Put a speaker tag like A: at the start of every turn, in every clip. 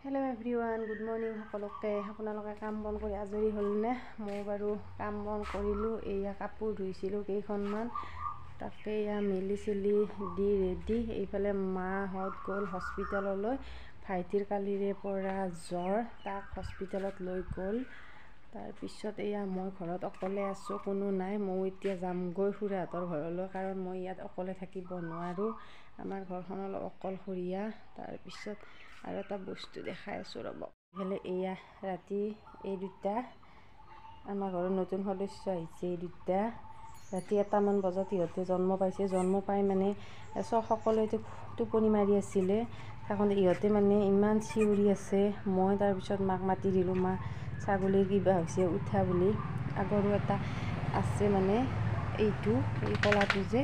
A: hello everyone good morning সকলোকে আপোনালোকে কাম বন কৰি আজৰি হ'লনে মই বাৰু কাম বন কৰিলোঁ এয়া কাপোৰ ধুইছিলোঁ কেইখনমান তাকে এয়া মেলি চিলি দি ৰেডি এইফালে মাহঁত গ'ল হস্পিটেললৈ ভাইটিৰ কালিৰে পৰা জ্বৰ তাক হস্পিটেলত লৈ গ'ল তাৰপিছত এয়া মই ঘৰত অকলে আছোঁ কোনো নাই মই এতিয়া যামগৈ খুৰাহঁতৰ ঘৰলৈ কাৰণ মই ইয়াত অকলে থাকিব নোৱাৰোঁ আমাৰ ঘৰখন অলপ অকলশৰীয়া তাৰপিছত আৰু এটা বস্তু দেখাই আছোঁ ৰ'ব ইফালে এয়া ৰাতি এই দুটা আমাৰ ঘৰৰ নতুন সদস্য আহিছে এই দুটা ৰাতি 1মান বজাত ইহঁতে জন্ম পাইছে জন্ম পাই মানে সকলোৱে টোপনি মাৰি আছিলে থাকোঁতে ইহঁতে মানে ইমান চিঞৰি আছে মই তাৰপিছত মাক মাতি দিলোঁ মা ছাগলীৰ কিবা হৈছে উঠা বুলি আগৰো এটা আছে মানে এইটো এই কলাটো যে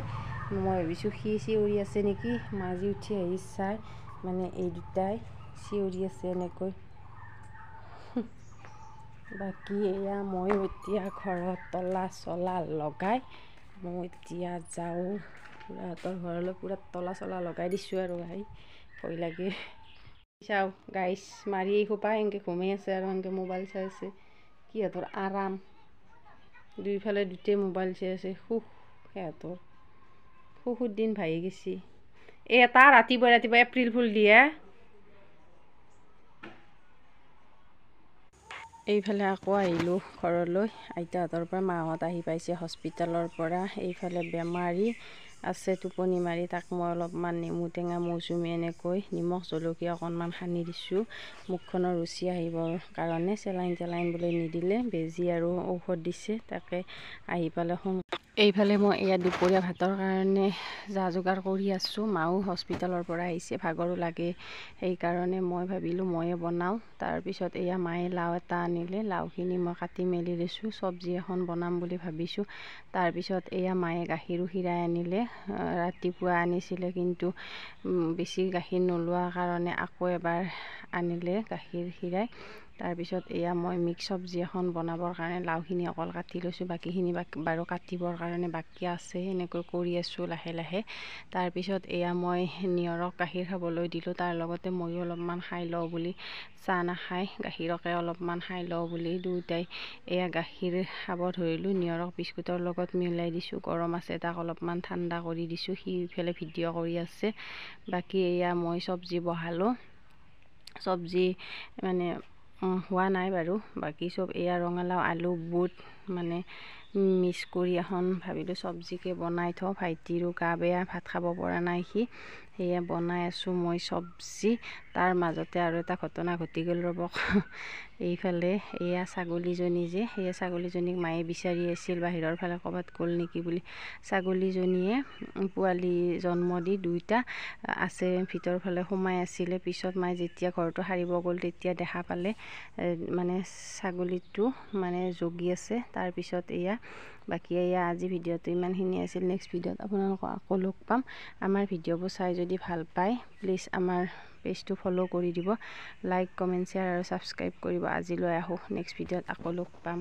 A: মই ভাবিছোঁ সি চিঞৰি আছে নেকি মাজি উঠি আহি চাই মানে এই দুটাই চিঞৰি আছে এনেকৈ বাকী এয়া মই এতিয়া ঘৰত তলা চলা লগাই মই এতিয়া যাওঁ খুৰাহঁতৰ ঘৰলৈ পুৰা তলা চলা লগাই দিছোঁ আৰু ভাই ভয় লাগে চাওঁ গাইছ মাৰি সোপা এনেকৈ ঘুমাই আছে আৰু এনেকৈ মোবাইল চাই আছে সিহঁতৰ আৰাম দুইফালে দুটাই মোবাইল চাই আছে সুখ সিহঁতৰ সুখৰ দিন ভাঙি গৈছে এটা ৰাতিপুৱা এপ্ৰিল ফুল দিয়ে এইফালে আকৌ আহিলোঁ ঘৰলৈ আইতাহঁতৰ পৰা মাহঁত আহি পাইছে হস্পিটেলৰ পৰা এইফালে বেমাৰী আছে টোপনি মাৰি তাক মই অলপমান নেমু টেঙা মৌচুমী এনেকৈ নিমখ জলকীয়া অকণমান সানি দিছোঁ মুখখনৰ ৰুচি আহিবৰ কাৰণে চেলাইন বোলে নিদিলে বেজী আৰু ঔষধ দিছে তাকে আহি পালে এইফালে মই এয়া দুপৰীয়া ভাতৰ কাৰণে যা যোগাৰ কৰি আছোঁ মাও হস্পিটেলৰ পৰা আহিছে ভাগৰো লাগে সেইকাৰণে মই ভাবিলোঁ ময়ে বনাওঁ তাৰপিছত এয়া মায়ে লাও এটা আনিলে লাওখিনি মই কাটি মেলি দিছোঁ চব্জি এখন বনাম বুলি ভাবিছোঁ তাৰপিছত এয়া মায়ে গাখীৰো খীৰাই আনিলে ৰাতিপুৱা আনিছিলে কিন্তু বেছি গাখীৰ নোলোৱা কাৰণে আকৌ এবাৰ আনিলে গাখীৰ খীৰাই তাৰপিছত এয়া মই মিক্স চব্জি এখন বনাবৰ কাৰণে লাওখিনি অকল কাটি লৈছোঁ বাকীখিনি বাৰু কাটিবৰ কাৰণে বাকী আছে এনেকৈ কৰি আছোঁ লাহে লাহে তাৰপিছত এয়া মই নিয়ৰক গাখীৰ খাবলৈ দিলোঁ তাৰ লগতে ময়ো অলপমান খাই লওঁ বুলি চাহ নাখায় গাখীৰকে অলপমান খাই লওঁ বুলি দুয়োটাই এয়া গাখীৰ খাব ধৰিলোঁ নিয়ৰক বিস্কুটৰ লগত মিলাই দিছোঁ গৰম আছে তাক অলপমান ঠাণ্ডা কৰি দিছোঁ সি ইফালে ভিডিঅ' কৰি আছে বাকী এয়া মই চব্জি বহালোঁ চব্জি মানে হোৱা নাই বাৰু বাকী চব এয়া ৰঙালাও আলু বুট মানে মিক্স কৰি এখন ভাবিলোঁ চব্জিকে বনাই থওঁ ভাইটিৰো গা বেয়া ভাত খাব পৰা নাই সি সেয়ে বনাই আছোঁ মই চব্জি তাৰ মাজতে আৰু এটা ঘটনা ঘটি গ'ল ৰ'ব এইফালে এয়া ছাগলীজনী যে সেয়া ছাগলীজনীক মায়ে বিচাৰি আছিল বাহিৰৰ ফালে ক'ৰবাত গ'ল নেকি বুলি ছাগলীজনীয়ে পোৱালি জন্ম দি দুইটা আছে ভিতৰ ফালে সোমাই আছিলে পিছত মায়ে যেতিয়া ঘৰটো সাৰিব গ'ল তেতিয়া দেখা পালে মানে ছাগলীটো মানে জগি আছে তাৰপিছত এয়া বাকী এয়া আজি ভিডিঅ'টো ইমানখিনি আছিল নেক্সট ভিডিঅ'ত আপোনালোকক আকৌ লগ পাম আমাৰ ভিডিঅ'বোৰ চাই যদি ভাল পায় প্লিজ আমাৰ পেজটো ফ'ল' কৰি দিব লাইক কমেণ্ট শ্বেয়াৰ আৰু ছাবস্ক্ৰাইব কৰিব আজিলৈ আহোঁ নেক্সট ভিডিঅ'ত আকৌ লগ পাম